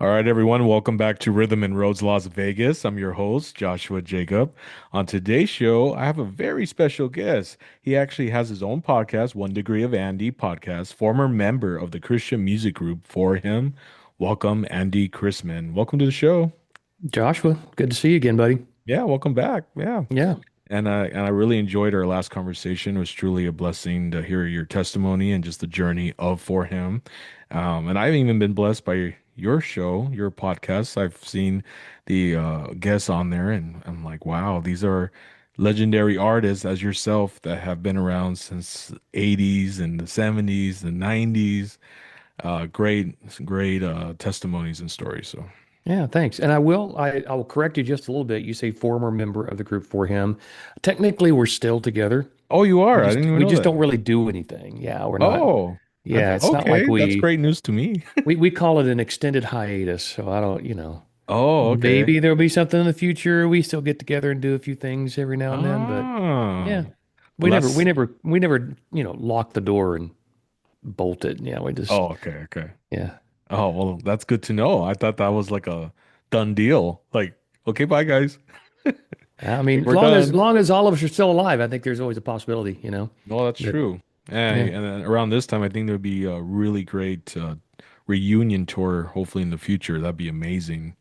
All right, everyone, welcome back to Rhythm and Roads Las Vegas. I'm your host, Joshua Jacob. On today's show, I have a very special guest. He actually has his own podcast, One Degree of Andy podcast, former member of the Christian music group For Him. Welcome, Andy Chrisman. Welcome to the show. Joshua, good to see you again, buddy. Yeah, welcome back. Yeah. Yeah. And I really enjoyed our last conversation. It was truly a blessing to hear your testimony and just the journey of For Him. And I've even been blessed by your show, your podcast. I've seen the guests on there, and I'm like, wow, these are legendary artists as yourself that have been around since the 80s and the 70s, the 90s. Great testimonies and stories. So, Yeah, thanks. And I will correct you just a little bit. You say former member of the group For Him. Technically, we're still together. oh, you We are? I just didn't even we know just that. don't really do anything. Yeah, we're not. Oh, Yeah, it's not like okay. That's we great news to me. we we call it an extended hiatus. So I don't, Oh, okay. maybe there'll be something in the future. We still get together and do a few things every now and then, but Oh, yeah, well, we never we that's. never we never, lock the door and bolt it. Yeah, we just Oh, okay, okay. yeah. Oh, well, that's good to know. I thought that was like a done deal. Like, okay, bye, guys. I Like, mean, as we're long as done. long as all of us are still alive, I think there's always a possibility. Well, that's That true. yeah. And then around this time, I think there would be a really great reunion tour. Hopefully in the future, that'd be amazing.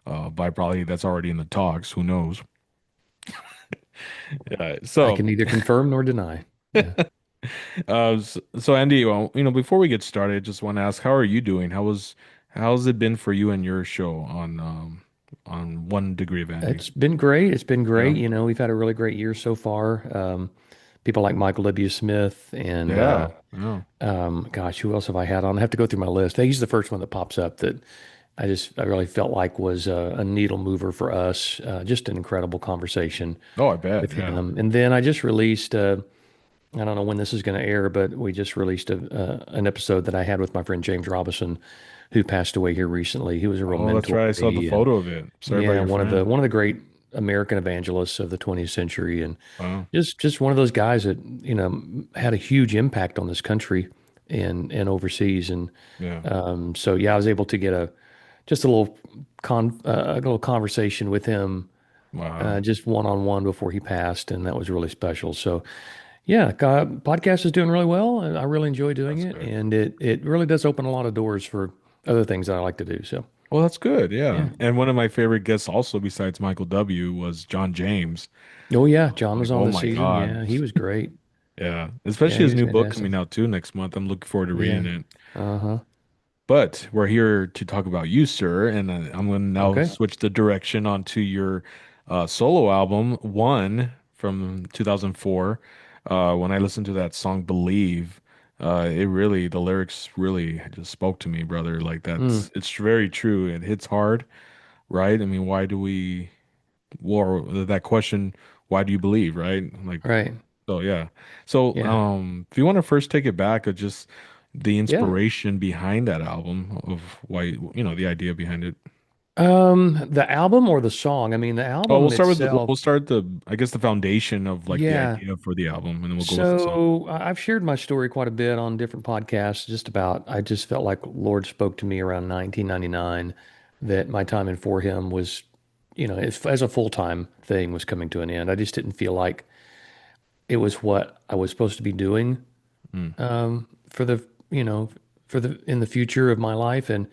By probably that's already in the talks. Who knows? Yeah. I So, can neither confirm nor deny. Yeah. so Andy, well, before we get started, I just want to ask, how are you doing? How's it been for you and your show on One Degree of Andy? It's been great. It's been Yeah. great. We've had a really great year so far. People like Michael W. Smith and Yeah. Yeah. gosh, who else have I had on? I have to go through my list. He's the first one that pops up that I really felt like was a needle mover for us. Just an incredible conversation Oh, I bet. with Yeah. him. And then I just released. I don't know when this is going to air, but we just released an episode that I had with my friend James Robinson, who passed away here recently. He was a real Oh, that's mentor right. I to saw the me, and photo of it. Sorry about yeah, your friend. one of the great American evangelists of the 20th century, and Wow. just one of those guys that had a huge impact on this country and overseas. And Yeah. so yeah, I was able to get a little conversation with him, Wow. just one on one before he passed, and that was really special. So yeah, podcast is doing really well, and I really enjoy doing That's it, good. and it really does open a lot of doors for other things that I like to do. So Well, that's good. Yeah. yeah. And one of my favorite guests also besides Michael W. was John James. Oh yeah, John was Like, on oh this my season. God. Yeah, he was great. Yeah. Yeah, Especially he his was new book fantastic. coming out too next month. I'm looking forward to reading Yeah. it. Uh-huh. But we're here to talk about you, sir, and I'm going to now Okay. switch the direction onto your solo album, One from 2004. When I listened to that song, Believe, the lyrics really just spoke to me, brother. Like Mm, it's very true. It hits hard, right? I mean, that question, why do you believe, right? Like, right. so yeah. So Yeah. if you want to first take it back of just the Yeah. inspiration behind that album of why, the idea behind it. The album or the song? I mean, the Oh, album we'll itself. start I guess the foundation of like the Yeah. idea for the album, and then we'll go with the song. So I've shared my story quite a bit on different podcasts, I just felt like Lord spoke to me around 1999 that my time in For Him was, as a full-time thing was coming to an end. I just didn't feel like it was what I was supposed to be doing Mm, for the, in the future of my life. And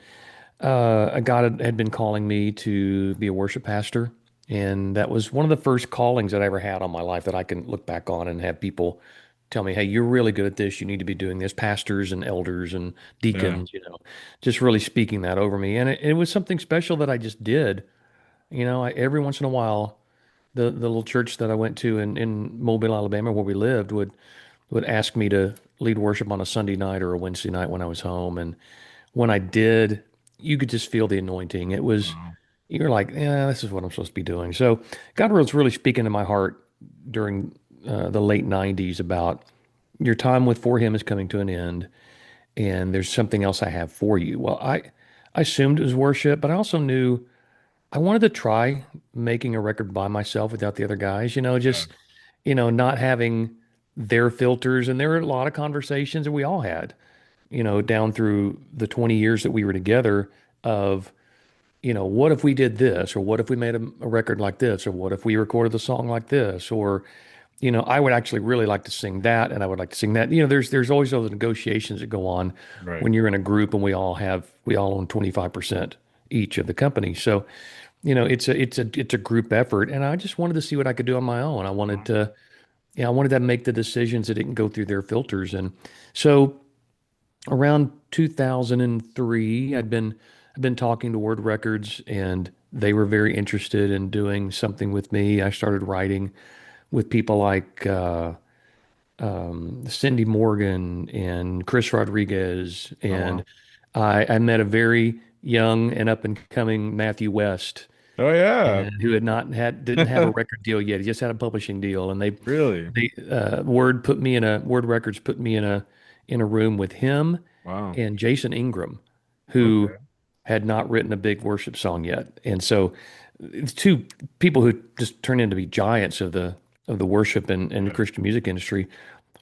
a God had been calling me to be a worship pastor. And that was one of the first callings that I ever had on my life that I can look back on and have people tell me, hey, you're really good at this. You need to be doing this. Pastors and elders and yeah, deacons, just really speaking that over me. And it was something special that I just did. Every once in a while, the little church that I went to in Mobile, Alabama, where we lived, would ask me to lead worship on a Sunday night or a Wednesday night when I was home. And when I did, you could just feel the anointing. wow, You're like, yeah, this is what I'm supposed to be doing. So God was really speaking to my heart during the late 90s about your time with For Him is coming to an end, and there's something else I have for you. Well, I assumed it was worship, but I also knew I wanted to try making a record by myself without the other guys, yeah, not having their filters. And there were a lot of conversations that we all had, down through the 20 years that we were together of, what if we did this, or what if we made a record like this, or what if we recorded a song like this, or I would actually really like to sing that, and I would like to sing that. There's always those negotiations that go on Right. when you're in a group and we all own 25% each of the company. So, it's a group effort, and I just wanted to see what I could do on my own. I wanted Wow. to, I wanted to make the decisions that didn't go through their filters. And so around 2003, I'd been talking to Word Records, and they were very interested in doing something with me. I started writing with people like Cindy Morgan and Chris Rodriguez, Oh, and wow. I met a very young and up and coming Matthew West, Oh, yeah. and who didn't have a record deal yet. He just had a publishing deal, and Really? Word Records put me in a room with him Wow. and Jason Ingram, who Okay. had not written a big worship song yet. And so it's two people who just turned into be giants of the worship and Yeah. Christian music industry.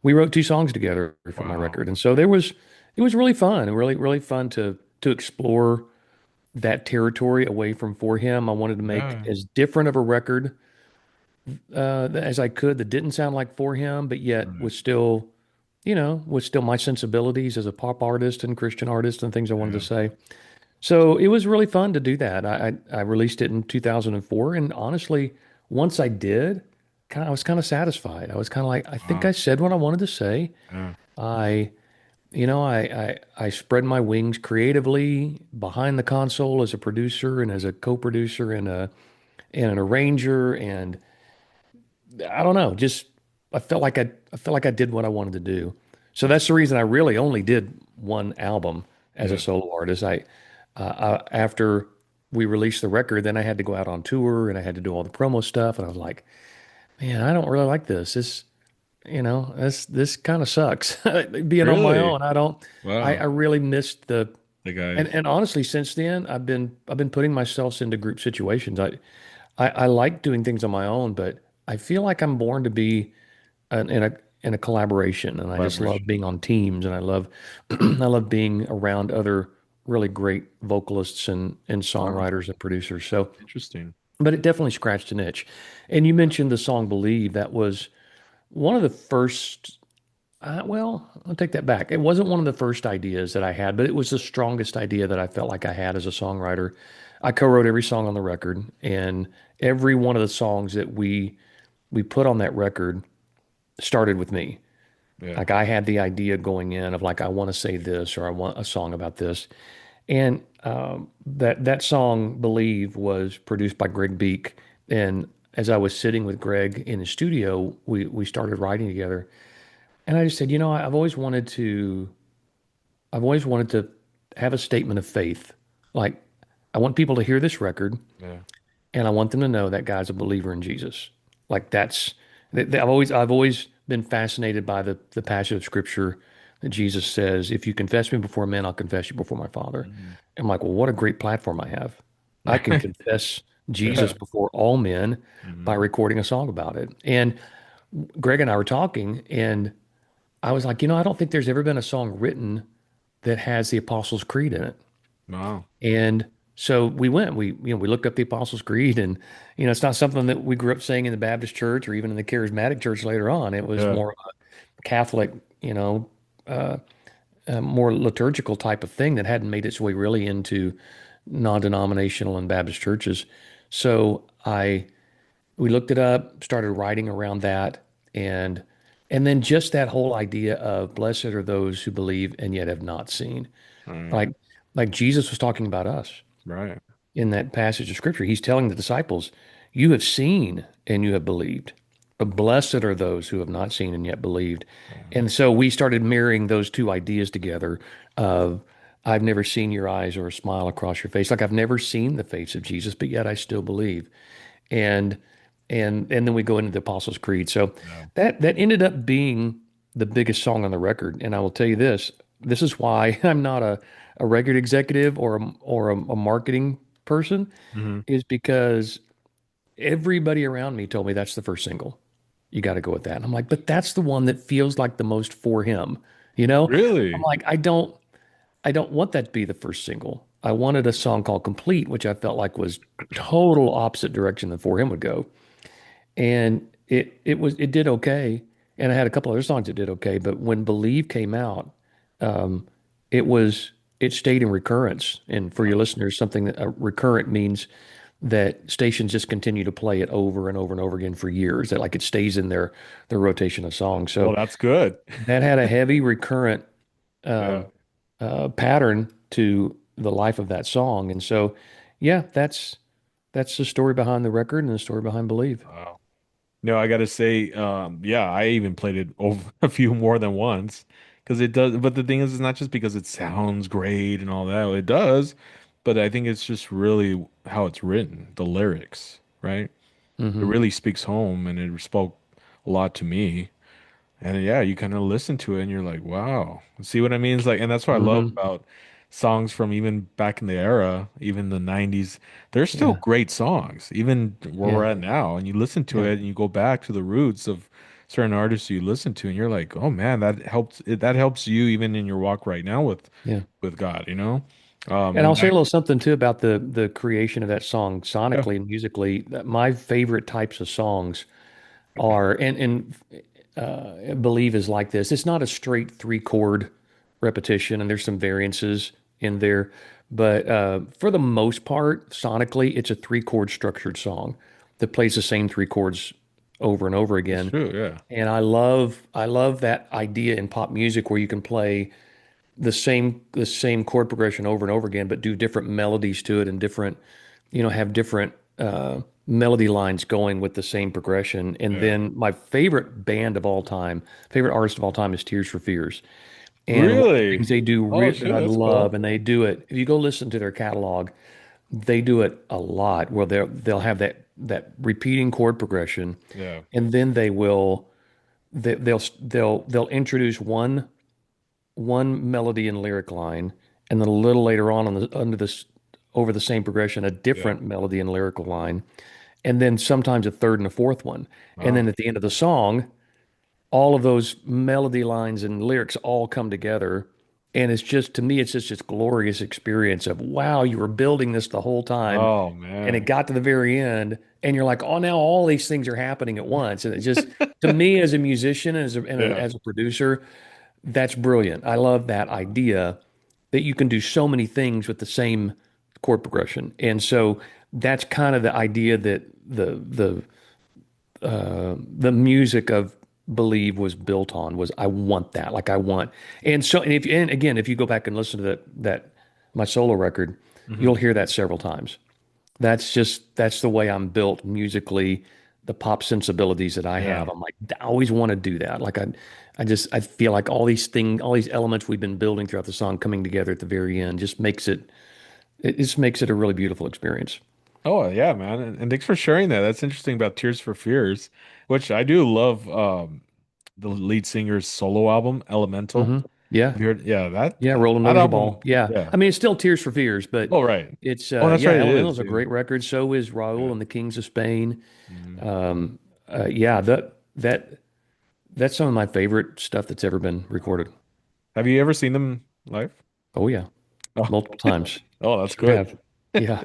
We wrote two songs together for my Wow. record. And so it was really fun and really, really fun to explore that territory away from For Him. I wanted to make Yeah. as different of a record as I could that didn't sound like For Him, but yet Right. was still my sensibilities as a pop artist and Christian artist and things I wanted to Yeah. say. So it was really fun to do that. I released it in 2004, and honestly, once I did, I was kind of satisfied. I was kind of like, I think Wow. I said what I wanted to say. Yeah. I, I spread my wings creatively behind the console as a producer and as a co-producer and an arranger, and I don't know, just I felt like I did what I wanted to do. So that's the reason I really only did one album as a Yeah. solo artist. After we released the record, then I had to go out on tour and I had to do all the promo stuff, and I was like, man, I don't really like this. This kind of sucks being on my Really? own. I Wow. really missed the The and guys. and honestly, since then, I've been putting myself into group situations. I like doing things on my own, but I feel like I'm born to be in a collaboration, and I just love Collaboration. being on teams, and I love I love being around other really great vocalists and Wow. songwriters and producers. So, Interesting. but it definitely scratched an itch. And you mentioned the song "Believe." That was one of the first. Well, I'll take that back. It wasn't one of the first ideas that I had, but it was the strongest idea that I felt like I had as a songwriter. I co-wrote every song on the record, and every one of the songs that we put on that record started with me. Yeah. Like I had the idea going in of like I want to say this or I want a song about this, and that song "Believe" was produced by Greg Beek. And as I was sitting with Greg in the studio, we started writing together, and I just said, I've always wanted to have a statement of faith. Like I want people to hear this record, Yeah. and I want them to know that guy's a believer in Jesus. Like I've always been fascinated by the passage of scripture that Jesus says, "If you confess me before men, I'll confess you before my Father." Mhm. I'm like, well, what a great platform I have. I can confess Jesus Yeah. before all men by Hmm. recording a song about it. And Greg and I were talking, and I was like, I don't think there's ever been a song written that has the Apostles' Creed in it. Wow. And so we looked up the Apostles' Creed, and it's not something that we grew up saying in the Baptist church or even in the charismatic church later on. It was Yeah. more of a Catholic, uh, more liturgical type of thing that hadn't made its way really into non-denominational and Baptist churches. So we looked it up, started writing around that, and then just that whole idea of blessed are those who believe and yet have not seen. All right. Like like Jesus was talking about us Right. in that passage of scripture. He's telling the disciples, "You have seen and you have believed, but blessed are those who have not seen and yet believed." Yeah. And so we started marrying those two ideas together of I've never seen your eyes or a smile across your face. Like I've never seen the face of Jesus, but yet I still believe. And and then we go into the Apostles' Creed. So Yeah. that ended up being the biggest song on the record. And I will tell you this, this is why I'm not a record executive or a marketing person, Hmm. is because everybody around me told me that's the first single. You got to go with that. And I'm like, but that's the one that feels like the most For Him. I'm Really? like, I don't want that to be the first single. I wanted a song called Complete, which I felt like was total opposite direction than For Him would go. And it did okay. And I had a couple other songs that did okay, but when Believe came out, um, it was it stayed in recurrence. And for your listeners, something that recurrent means that stations just continue to play it over and over and over again for years. That like it stays in their rotation of songs. Well, So that's good. that had a heavy recurrent Yeah. um, pattern to the life of that song. And so, yeah, that's the story behind the record and the story behind Believe. Wow. No, I gotta say, yeah, I even played it over a few more than once because it does. But the thing is, it's not just because it sounds great and all that. It does, but I think it's just really how it's written, the lyrics, right? It Hmm. really speaks home, and it spoke a lot to me. And yeah, you kind of listen to it and you're like, wow. See what I mean? It's like, and that's what I love Hmm. about songs from even back in the era, even the 90s. They're still Yeah. great songs, even where we're Yeah. at now. And you listen to Yeah. it and you go back to the roots of certain artists you listen to, and you're like, oh man, that helps you even in your walk right now Yeah. with God, you know? And I'll And say a I little something too about the creation of that song yeah, sonically and musically. My favorite types of songs are and Believe is like this. It's not a straight three chord repetition, and there's some variances in there, but for the most part, sonically, it's a three chord structured song that plays the same three chords over and over that's again. true, yeah. And I love that idea in pop music where you can play the same chord progression over and over again, but do different melodies to it and different, have different melody lines going with the same progression. And Yeah. then my favorite band of all time, favorite artist of all time is Tears for Fears. And one of the things Really? they do Oh that shit, I that's love, cool. and they do it, if you go listen to their catalog, they do it a lot where they'll have that repeating chord progression, Yeah. and then they'll introduce one melody and lyric line, and then a little later on under this over the same progression, a Yeah. different melody and lyrical line, and then sometimes a third and a fourth one. And then Wow. at the end of the song, all of those melody lines and lyrics all come together. And it's just, to me, it's just this glorious experience of, wow, you were building this the whole time. Oh And it man. got to the very end, and you're like, oh, now all these things are happening at once. And it just, to me, as a musician and Yeah. as a producer, that's brilliant. I love that idea that you can do so many things with the same chord progression. And so that's kind of the idea that the music of Believe was built on, was I want that. Like I want. And so and again, if you go back and listen to that my solo record, Hmm. you'll hear that several times. That's the way I'm built musically, the pop sensibilities that I Yeah. have. I'm like, I always want to do that. Like I feel like all these elements we've been building throughout the song coming together at the very end just makes it a really beautiful experience. Oh yeah, man. And thanks for sharing that. That's interesting about Tears for Fears, which I do love the lead singer's solo album, Elemental. Hmm. Yeah. Have you heard? Yeah, Yeah. that Rolling that Over the album. Ball. Yeah. Yeah. I mean, it's still Tears for Fears, but Oh right. it's Oh, that's yeah, right, it Elemental is is. a Yeah. great record. So is Raul Yeah. and the Kings of Spain. Mhm. Yeah, that's some of my favorite stuff that's ever been Wow. recorded. Have you ever seen them live? Oh yeah, Oh, multiple times. oh, that's Sure good. have. Yeah.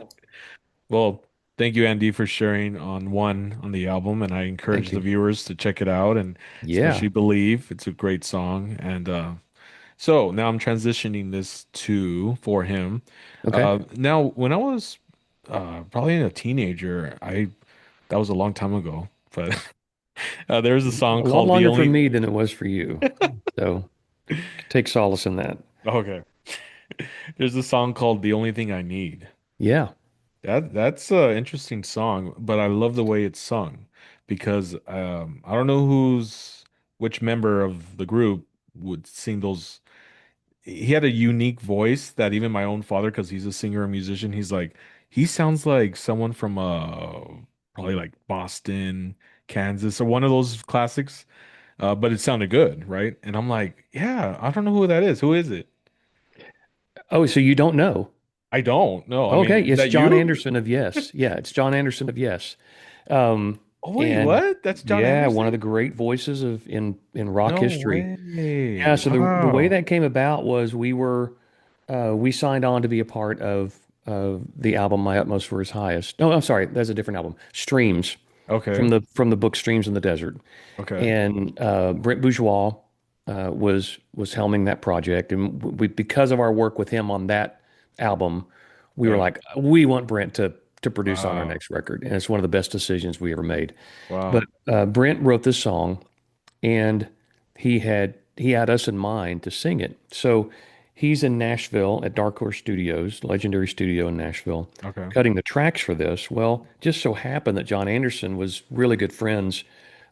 Well, thank you, Andy, for sharing on the album, and I Thank encourage the you. viewers to check it out and Yeah. especially Believe. It's a great song. And so now I'm transitioning this to For Him. Okay. Now when I was probably a teenager, I that was a long time ago, but there's a song A lot called The longer for Only me than it was for you. So take solace in that. Okay. There's a song called The Only Thing I Need. Yeah. That's a interesting song, but I love the way it's sung because I don't know which member of the group would sing those. He had a unique voice that even my own father, because he's a singer and musician, he's like he sounds like someone from probably like Boston, Kansas, or one of those classics. But it sounded good, right? And I'm like, yeah, I don't know who that is. Who is it? Oh, so you don't know? I don't know. I Okay, mean, is it's that John you? Anderson of Yes. Yeah, it's John Anderson of Yes. Um, Oh wait, and what? That's John yeah, one of the Anderson? great voices in rock No history. way. Yeah, so the way Wow. that came about was we were we signed on to be a part of the album My Utmost for His Highest. No, I'm sorry, that's a different album. Streams Okay. from the book Streams in the Desert. Okay. And Brent Bourgeois was helming that project, and we because of our work with him on that album, we were Yeah. like, we want Brent to produce on our Wow. next record, and it's one of the best decisions we ever made. But Wow. Brent wrote this song, and he had us in mind to sing it. So he's in Nashville at Dark Horse Studios, legendary studio in Nashville, Okay. cutting the tracks for this. Well, just so happened that John Anderson was really good friends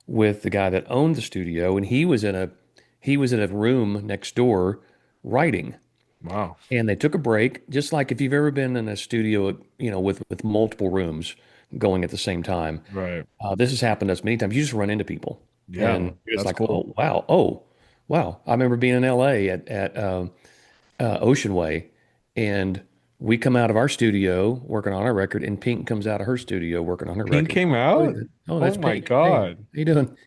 with the guy that owned the studio, and he was in a room next door writing. Wow. And they took a break, just like if you've ever been in a studio, with multiple rooms going at the same time. Right. This has happened to us many times. You just run into people, Yeah. and you're just That's like, cool. oh, wow. I remember being in LA at Ocean Way, and we come out of our studio working on our record, and Pink comes out of her studio working on her Pink record. came Oh, out? yeah. Oh, Oh that's my Pink. Hey, how God. you doing?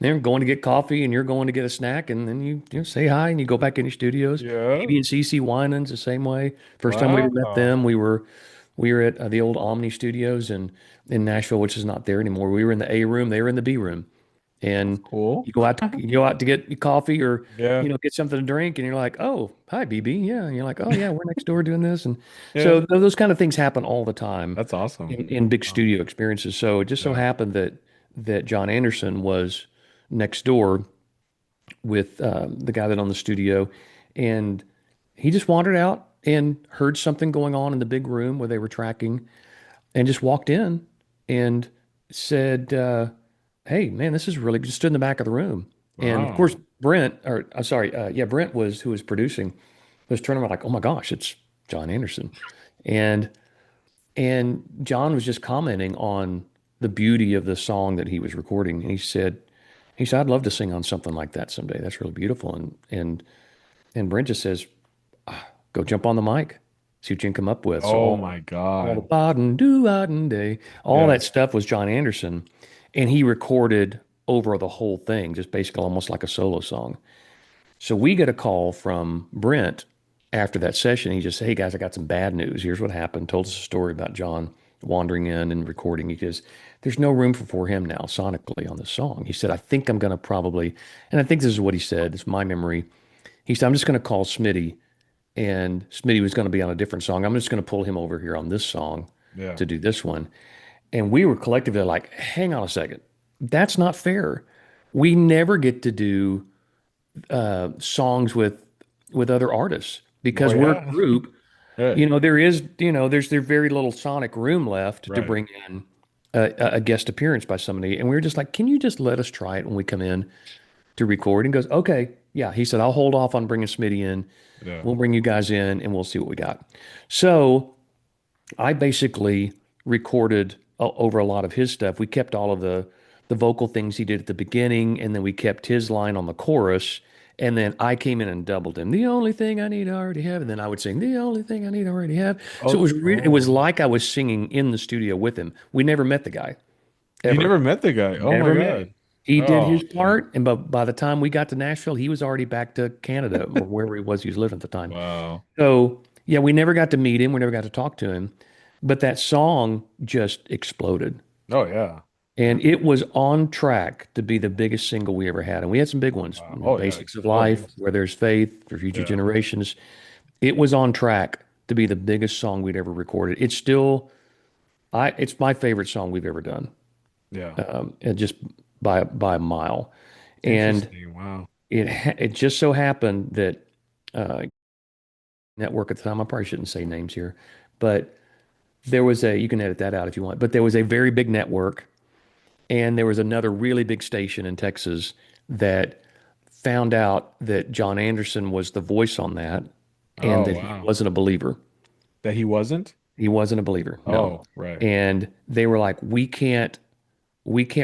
They're going to get coffee, and you're going to get a snack, and then you say hi, and you go back in your studios. Yeah. BB and CC Winans the same way. First time we ever met Wow. them, we were at the old Omni Studios in Nashville, which is not there anymore. We were in the A room, they were in the B room, That's and cool. you go out to get coffee or Yeah. get something to drink, and you're like, oh, hi, BB, yeah, and you're like, oh yeah, we're next door doing this, and Yeah. so those kind of things happen all the time That's awesome. in big Wow. studio experiences. So it just so Yeah. happened that John Anderson was next door with the guy that owned the studio, and he just wandered out and heard something going on in the big room where they were tracking, and just walked in and said, "Hey, man, this is really," just stood in the back of the room. And of course, Wow. Brent, or I'm sorry, yeah, Brent was who was producing, was turning around like, "Oh my gosh, it's John Anderson," and John was just commenting on the beauty of the song that he was recording, and he said, "I'd love to sing on something like that someday. That's really beautiful." And Brent just says, "Go jump on the mic, see what you can come up with." So Oh all my all the God. baden do baden day, all Yeah. that stuff was John Anderson, and he recorded over the whole thing, just basically almost like a solo song. So we get a call from Brent after that session. He just said, "Hey guys, I got some bad news. Here's what happened." Told us a story about John wandering in and recording. He goes, "There's no room for him now sonically on this song." He said, "I think I'm going to probably," and I think this is what he said. It's my memory. He said, "I'm just going to call Smitty, and Smitty was going to be on a different song. I'm just going to pull him over here on this song Yeah. to do this one." And we were collectively like, "Hang on a second. That's not fair. We never get to do songs with other artists Oh because we're a yeah. group. Right. There's very little sonic room left to Right. bring in a guest appearance by somebody." And we were just like, "Can you just let us try it when we come in to record?" And he goes, "Okay, yeah." He said, "I'll hold off on bringing Smitty in. Yeah. We'll bring you guys in, and we'll see what we got." So I basically recorded over a lot of his stuff. We kept all of the vocal things he did at the beginning, and then we kept his line on the chorus. And then I came in and doubled him. "The only thing I need I already have," and then I would sing, "The only thing I need I already have." So Oh, it was oh. like I was singing in the studio with him. We never met the guy You ever. never met the guy. Oh my Never met God. him. He did Oh his man. part, and by the time we got to Nashville, he was already back to Canada or wherever he was living at the time. Wow. So, yeah, we never got to meet him. We never got to talk to him. But that song just exploded. Oh yeah. And it was on track to be the biggest single we ever had. And we had some big ones, Wow. The Oh yeah. Basics of Oh Life, yes. Where There's Faith, For Future Yeah. Generations. It was on track to be the biggest song we'd ever recorded. It's my favorite song we've ever done, Yeah. and just by a mile. And Interesting. Wow. it just so happened that uh, network at the time, I probably shouldn't say names here, but you can edit that out if you want, but there was a very big network, and there was another really big station in Texas that found out that John Anderson was the voice on that, and Oh that he wow. wasn't a believer. That he wasn't? He wasn't a believer, no. Oh, right. And they were like, we can't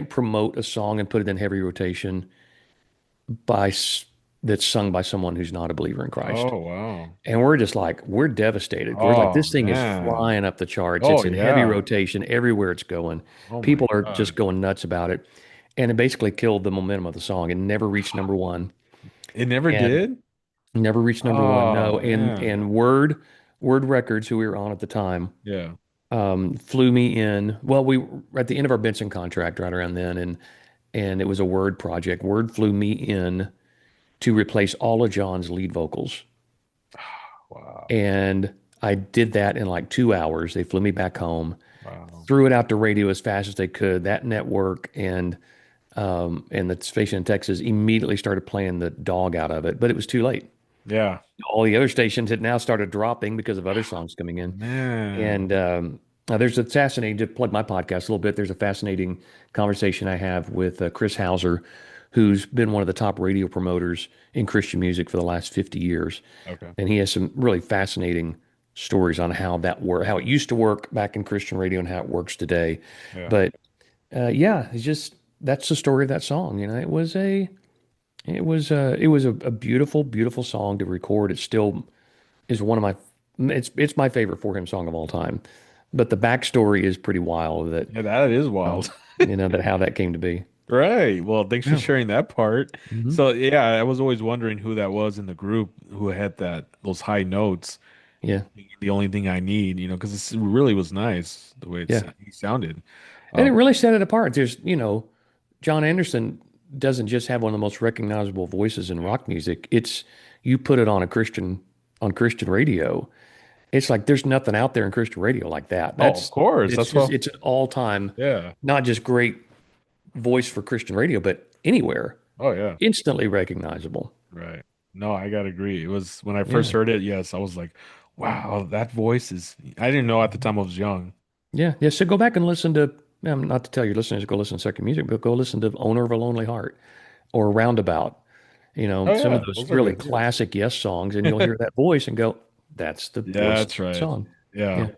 promote a song and put it in heavy rotation by that's sung by someone who's not a believer in Christ. Oh wow. And we're just like, we're devastated. We're like, Oh this thing is man. flying up the charts. Oh It's in heavy yeah. rotation everywhere it's going. Oh my People are just God. going nuts about it. And it basically killed the momentum of the song. It never reached number one. It never And did? Never reached number one. No, Oh and man. Word Records, who we were on at the time, Yeah. flew me in. Well, we were at the end of our Benson contract right around then, and it was a Word project. Word flew me in to replace all of John's lead vocals, Wow. and I did that in like 2 hours. They flew me back home, Wow. threw it out to radio as fast as they could. That network and the station in Texas immediately started playing the dog out of it, but it was too late. Yeah. All the other stations had now started dropping because of other songs coming in. Man. And there's a fascinating, to plug my podcast a little bit, there's a fascinating conversation I have with Chris Hauser, who's been one of the top radio promoters in Christian music for the last 50 years. Okay. And he has some really fascinating stories on how that worked, how it used to work back in Christian radio and how it works today. Yeah. But yeah, it's just that's the story of that song. You know, it was a beautiful, beautiful song to record. It still is one of my it's my favorite For Him song of all time. But the backstory is pretty wild that Yeah, that is wild. that how that came to be. Right. Well, thanks for Yeah. sharing that part. Hmm. So yeah, I was always wondering who that was in the group who had those high notes. Yeah. The only thing I need, because it really was nice the way Yeah. he sounded. And it Um, really set it apart. John Anderson doesn't just have one of the most recognizable voices in rock music. It's you put it on Christian radio. It's like there's nothing out there in Christian radio like that. oh, of course. It's That's just what. it's an all-time, Yeah. not just great voice for Christian radio, but anywhere, Oh yeah. instantly recognizable. Right. No, I gotta agree. It was when I first Yeah. heard it. Yes, I was like, wow, that voice is. I didn't know at the time I was young. Yeah. Yeah. So go back and listen to, not to tell your listeners to go listen to secular music, but go listen to Owner of a Lonely Heart or Roundabout, Oh some of yeah, those those are really good. classic Yes songs, and you'll hear that voice and go, that's the Yeah, voice of that's the right. song. Yeah.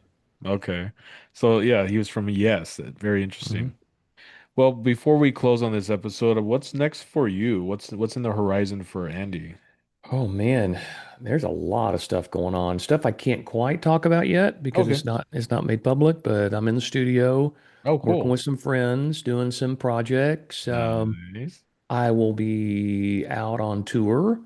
Yeah. Okay. So yeah, he was from Yes. Very Mhm. interesting. Well, before we close on this episode, what's next for you? What's in the horizon for Andy? Oh man, there's a lot of stuff going on. Stuff I can't quite talk about yet because Okay. it's not made public, but I'm in the studio Oh, working cool. with some friends, doing some projects. Nice. I will be out on tour,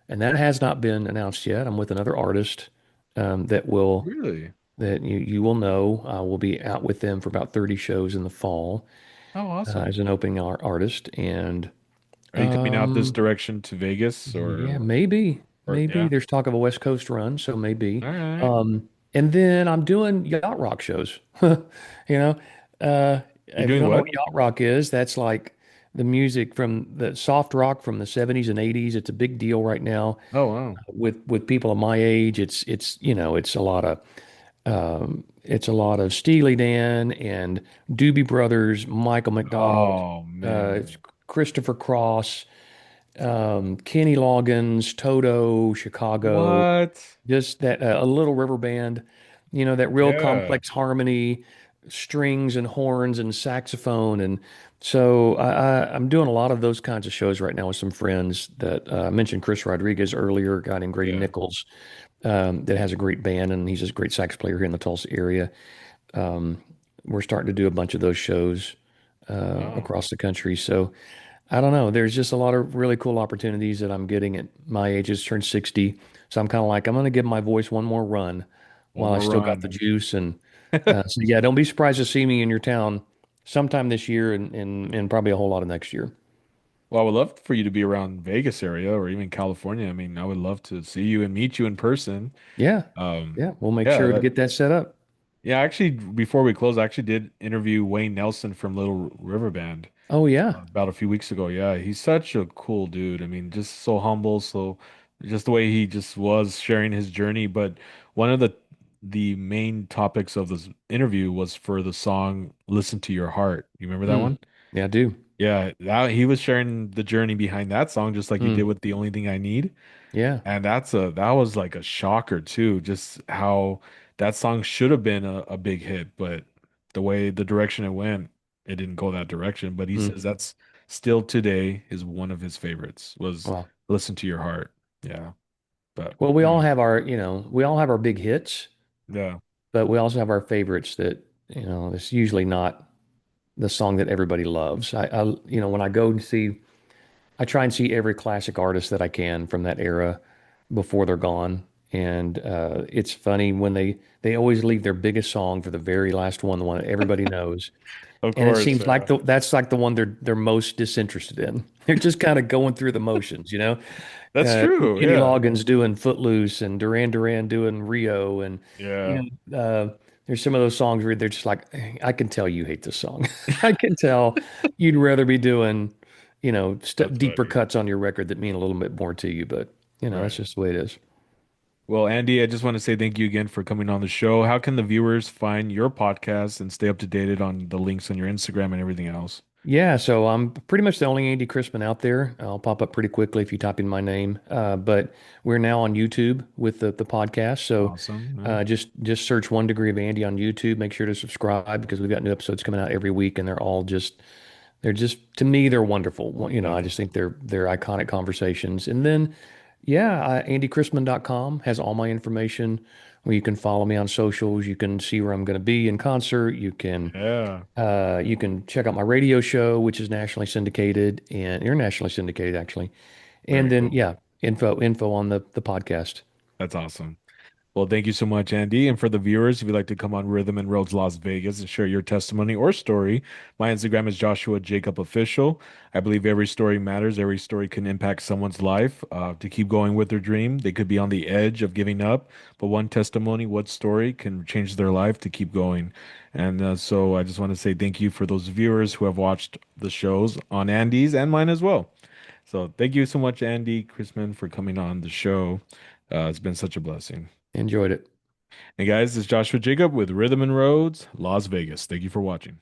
and that has not been announced yet. I'm with another artist that will Really? that you will know. I will be out with them for about 30 shows in the fall Oh, awesome. as an opening artist, and Are you coming out this um, direction to Vegas yeah, or maybe yeah? there's talk of a West Coast run, so maybe. All right. And then I'm doing yacht rock shows. You know, You're if you doing don't know what? what yacht rock is, that's like the music from the soft rock from the 70s and 80s. It's a big deal right now Oh, wow. with people of my age. It's it's a lot of Steely Dan and Doobie Brothers, Michael McDonald, Oh it's man. Christopher Cross, Kenny Loggins, Toto, Chicago, What? just that a Little River Band, that real Yeah. complex harmony, strings and horns and saxophone, and so I'm doing a lot of those kinds of shows right now with some friends that I mentioned Chris Rodriguez earlier, a guy named Grady Yeah. Nichols that has a great band, and he's a great sax player here in the Tulsa area. Um, we're starting to do a bunch of those shows Wow. across the country, so. I don't know. There's just a lot of really cool opportunities that I'm getting at my age. It's turned 60. So I'm kind of like, I'm going to give my voice one more run One while I more still got the run. juice. And so, yeah, don't be surprised to see me in your town sometime this year and probably a whole lot of next year. Well, I would love for you to be around Vegas area or even California. I mean, I would love to see you and meet you in person. Yeah. Um, Yeah. We'll make yeah, sure to get that set up. yeah, actually, before we close, I actually did interview Wayne Nelson from Little River Band. Oh, yeah. About a few weeks ago. Yeah, he's such a cool dude. I mean, just so humble, so just the way he just was sharing his journey. But one of the main topics of this interview was for the song "Listen to Your Heart." You remember that Mm. one? Yeah, I do. Yeah, he was sharing the journey behind that song, just like you did Mm. with "The Only Thing I Need." Yeah. And that was like a shocker too, just how that song should have been a big hit, but the way the direction it went, it didn't go that direction. But he Mm. says that's still today is one of his favorites was Wow. Listen to Your Heart. Yeah. But Well, we all have our big hits, yeah. but we also have our favorites that, it's usually not the song that everybody loves. When I go and see, I try and see every classic artist that I can from that era. before they're gone. And it's funny when they always leave their biggest song for the very last one, the one that everybody knows. Of And it course. seems like that's like the one they're most disinterested in. They're just kind of going through the motions, you know. That's true. Kenny Yeah. Loggins doing Footloose and Duran Duran doing Rio, and Yeah. you there's some of those songs where they're just like, I can tell you hate this song. I can tell you'd rather be doing, That's deeper funny. cuts on your record that mean a little bit more to you, but that's Right. just the way it is. Well, Andy, I just want to say thank you again for coming on the show. How can the viewers find your podcast and stay up to date on the links on your Instagram and everything else? Yeah, so I'm pretty much the only Andy Chrisman out there. I'll pop up pretty quickly if you type in my name. But we're now on YouTube with the podcast. So Awesome. Yeah. just search 1 Degree of Andy on YouTube. Make sure to subscribe because we've got new episodes coming out every week, and they're just to me they're wonderful. I just Definitely. think they're iconic conversations. And then yeah, andychrisman.com has all my information where you can follow me on socials. You can see where I'm going to be in concert. Yeah. You can check out my radio show, which is nationally syndicated and internationally syndicated, actually. And Very then, cool. yeah, info on the podcast. That's awesome. Well, thank you so much, Andy. And for the viewers, if you'd like to come on Rhythm and Roads Las Vegas and share your testimony or story, my Instagram is Joshua Jacob Official. I believe every story matters. Every story can impact someone's life to keep going with their dream. They could be on the edge of giving up, but one testimony, one story can change their life to keep going. And so I just want to say thank you for those viewers who have watched the shows on Andy's and mine as well. So thank you so much, Andy Chrisman, for coming on the show. It's been such a blessing. Enjoyed it. And guys, this is Joshua Jacob with Rhythm and Roads, Las Vegas. Thank you for watching.